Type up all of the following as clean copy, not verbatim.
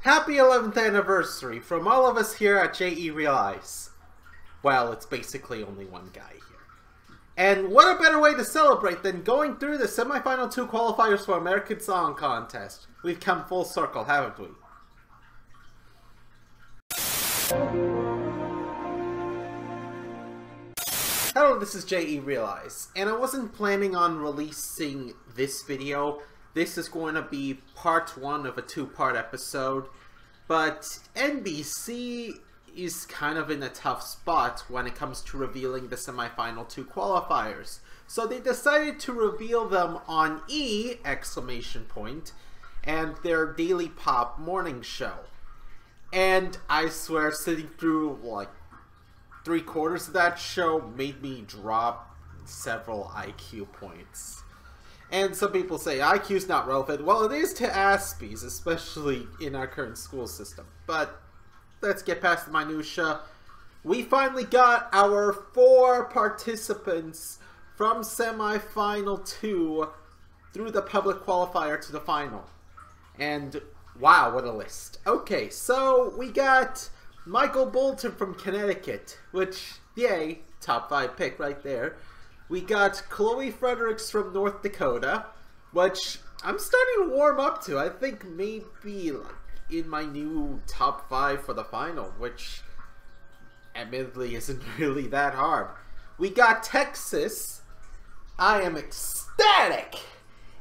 Happy 11th anniversary from all of us here at JERealize. Well, it's basically only one guy here. And what a better way to celebrate than going through the semifinal 2 qualifiers for American Song Contest. We've come full circle, haven't we? Hello, this is JERealize, and I wasn't planning on releasing this video. This is going to be part 1 of a 2-part episode, but NBC is kind of in a tough spot when it comes to revealing the semifinal 2 qualifiers. So they decided to reveal them on E! And their Daily Pop morning show. And I swear, sitting through like 3/4 of that show made me drop several IQ points. And some people say IQ's not relevant. Well, it is to Aspies, especially in our current school system. But let's get past the minutia. We finally got our 4 participants from semifinal 2 through the public qualifier to the final. And wow, what a list. Okay, so we got Michael Bolton from Connecticut, which, yay, top 5 pick right there. We got Chloe Fredericks from North Dakota, which I'm starting to warm up to. I think maybe like in my new top 5 for the final, which admittedly isn't really that hard. We got Texas. I am ecstatic.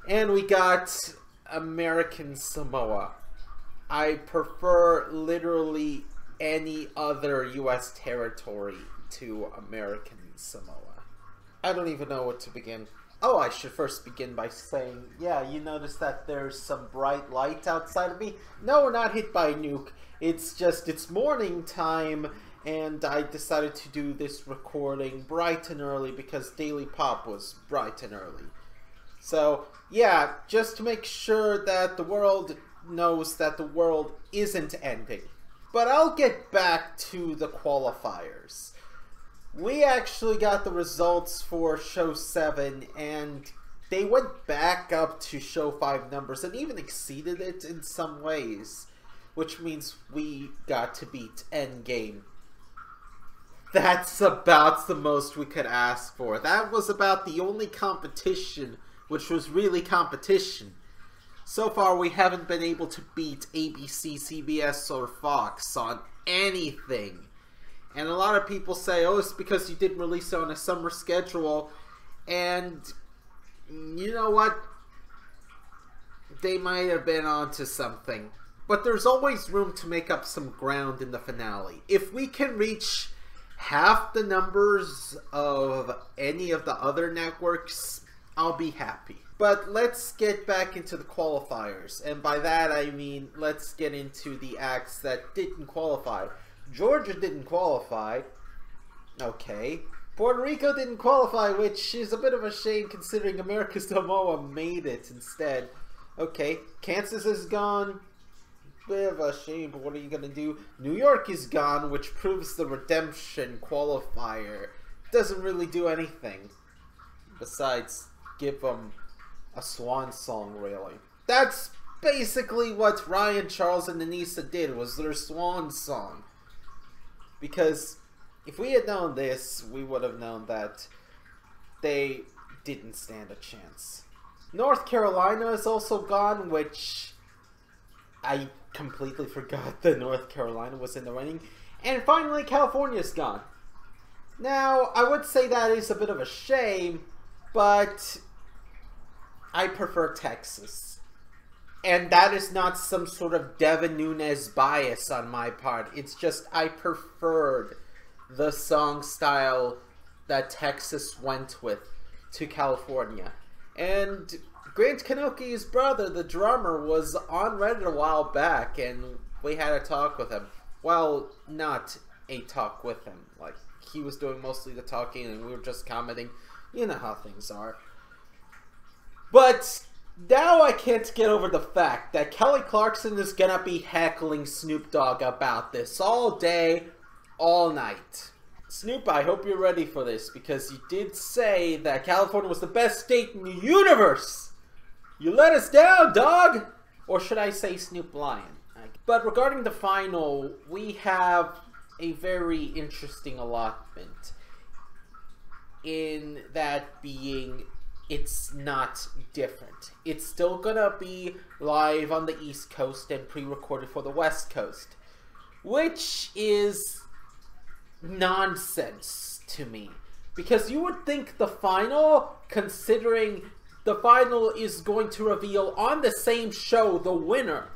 And we got American Samoa. I prefer literally any other US territory to American Samoa. I don't even know what to begin. Oh, I should first begin by saying, yeah, you notice that there's some bright light outside of me? No, we're not hit by a nuke. It's just, it's morning time, and I decided to do this recording bright and early because Daily Pop was bright and early. So, yeah, just to make sure that the world knows that the world isn't ending. But I'll get back to the qualifiers. We actually got the results for Show 7, and they went back up to Show 5 numbers and even exceeded it in some ways, which means we got to beat Endgame. That's about the most we could ask for. That was about the only competition which was really competition. So far, we haven't been able to beat ABC, CBS, or Fox on anything. And a lot of people say, oh, it's because you didn't release it on a summer schedule. And you know what? They might have been onto something. But there's always room to make up some ground in the finale. If we can reach half the numbers of any of the other networks, I'll be happy. But let's get back into the qualifiers. And by that I mean, let's get into the acts that didn't qualify. Georgia didn't qualify. Okay. Puerto Rico didn't qualify, which is a bit of a shame considering American Samoa made it instead. Okay. Kansas is gone. Bit of a shame, but what are you going to do? New York is gone, which proves the redemption qualifier doesn't really do anything. Besides, give them a swan song, really. That's basically what Ryan, Charles, and Anissa did, was their swan song. Because if we had known this, we would have known that they didn't stand a chance. North Carolina is also gone, which I completely forgot that North Carolina was in the running. And finally, California's gone. Now, I would say that is a bit of a shame, but I prefer Texas. And that is not some sort of Devin Nunes bias on my part. It's just I preferred the song style that Texas went with to California. And Grant Kanoki's brother, the drummer, was on Reddit a while back, and we had a talk with him. Well, not a talk with him. Like, he was doing mostly the talking, and we were just commenting. You know how things are. But now I can't get over the fact that Kelly Clarkson is gonna be heckling Snoop Dogg about this all day, all night. Snoop, I hope you're ready for this, because you did say that California was the best state in the universe. You let us down, dog! Or should I say Snoop Lion? But regarding the final, we have a very interesting allotment. In that being, it's not different. It's still gonna be live on the East Coast and pre-recorded for the West Coast, which is nonsense to me. Because you would think the final, considering the final is going to reveal on the same show the winner.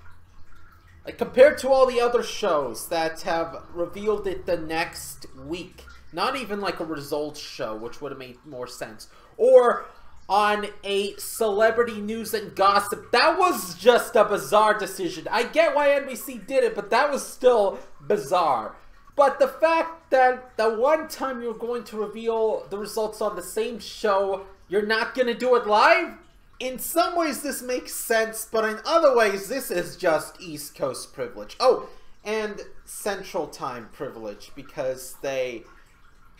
Like, compared to all the other shows that have revealed it the next week. Not even like a results show, which would have made more sense. Or on a celebrity news and gossip. That was just a bizarre decision. I get why NBC did it, but that was still bizarre. But the fact that the one time you're going to reveal the results on the same show, you're not going to do it live? In some ways this makes sense, but in other ways this is just East Coast privilege. Oh, and Central Time privilege, because they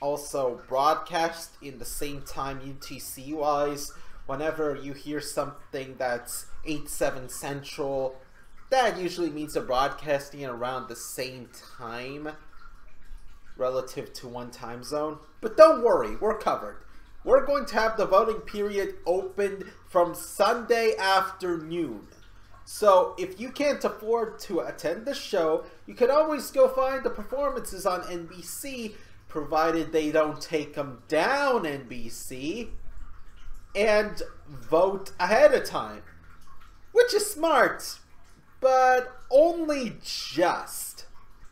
also broadcast in the same time UTC-wise. Whenever you hear something that's 8/7 Central, that usually means they're broadcasting around the same time relative to one time zone. But don't worry, we're covered. We're going to have the voting period opened from Sunday afternoon. So if you can't afford to attend the show, you can always go find the performances on NBC, provided they don't take them down NBC, and vote ahead of time. Which is smart, but only just.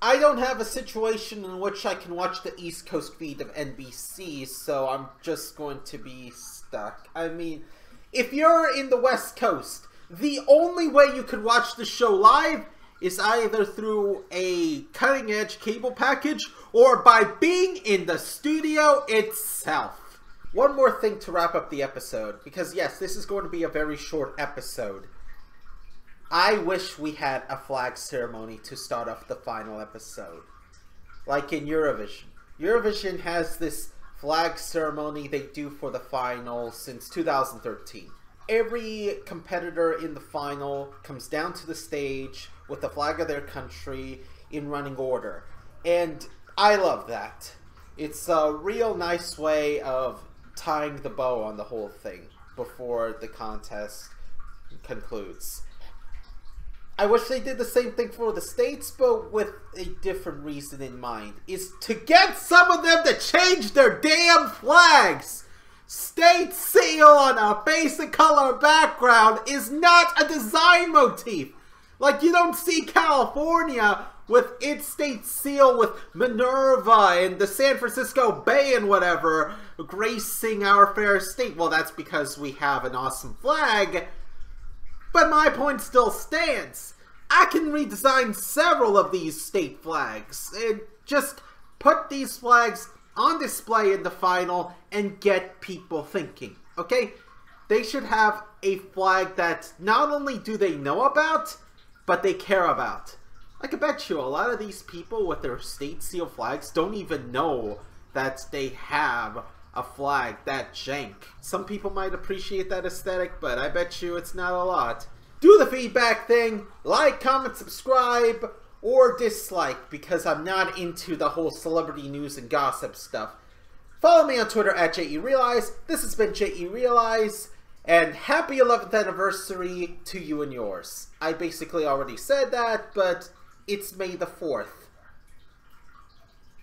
I don't have a situation in which I can watch the East Coast feed of NBC, so I'm just going to be stuck. I mean, if you're in the West Coast, the only way you can watch the show live is either through a cutting-edge cable package or by being in the studio itself. One more thing to wrap up the episode, because yes, this is going to be a very short episode. I wish we had a flag ceremony to start off the final episode. Like in Eurovision. Eurovision has this flag ceremony they do for the final since 2013. Every competitor in the final comes down to the stage with the flag of their country in running order. And I love that. It's a real nice way of tying the bow on the whole thing before the contest concludes. I wish they did the same thing for the States, but with a different reason in mind. Is to get some of them to change their damn flags! State seal on a basic color background is not a design motif! Like, you don't see California with its state seal with Minerva and the San Francisco Bay and whatever gracing our fair state. Well, that's because we have an awesome flag. But my point still stands. I can redesign several of these state flags and just put these flags on display in the final and get people thinking, okay? They should have a flag that not only do they know about, but they care about. I can bet you a lot of these people with their state seal flags don't even know that they have a flag that jank. Some people might appreciate that aesthetic, but I bet you it's not a lot. Do the feedback thing, like, comment, subscribe, or dislike, because I'm not into the whole celebrity news and gossip stuff. Follow me on Twitter at JERealize. This has been JERealize, and happy 11th anniversary to you and yours. I basically already said that, but it's May the 4th.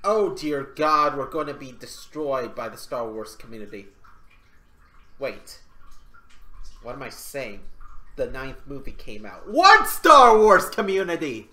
Oh dear God, we're going to be destroyed by the Star Wars community. Wait. What am I saying? The 9th movie came out. What Star Wars community?